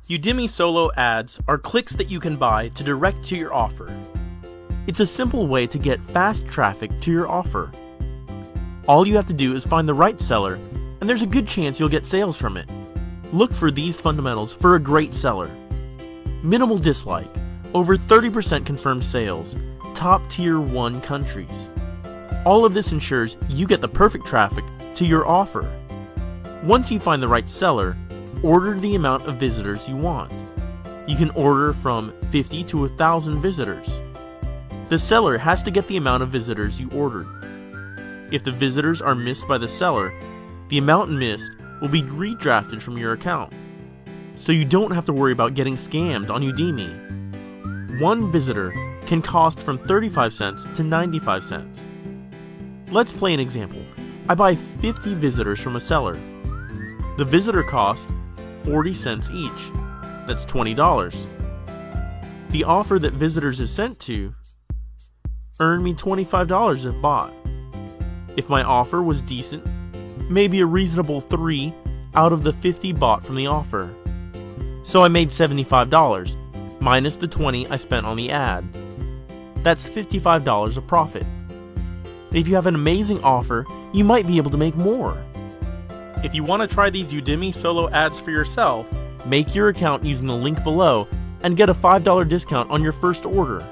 Udimi solo ads are clicks that you can buy to direct to your offer. It's a simple way to get fast traffic to your offer. All you have to do is find the right seller, and there's a good chance you'll get sales from it. Look for these fundamentals for a great seller. Minimal dislike, over 30% confirmed sales, top tier 1 countries. All of this ensures you get the perfect traffic to your offer. Once you find the right seller, order the amount of visitors you want. You can order from 50 to 1,000 visitors. The seller has to get the amount of visitors you ordered. If the visitors are missed by the seller, the amount missed will be redrafted from your account, so you don't have to worry about getting scammed on Udimi. One visitor can cost from 35 cents to 95 cents. Let's play an example. I buy 50 visitors from a seller. The visitor cost 40 cents each. That's $20. The offer that visitors is sent to earned me $25 if bought. If my offer was decent, maybe a reasonable 3 out of the 50 bought from the offer. So I made $75, minus the $20 I spent on the ad. That's $55 of profit. If you have an amazing offer, you might be able to make more. If you want to try these Udimi solo ads for yourself, make your account using the link below and get a $5 discount on your first order.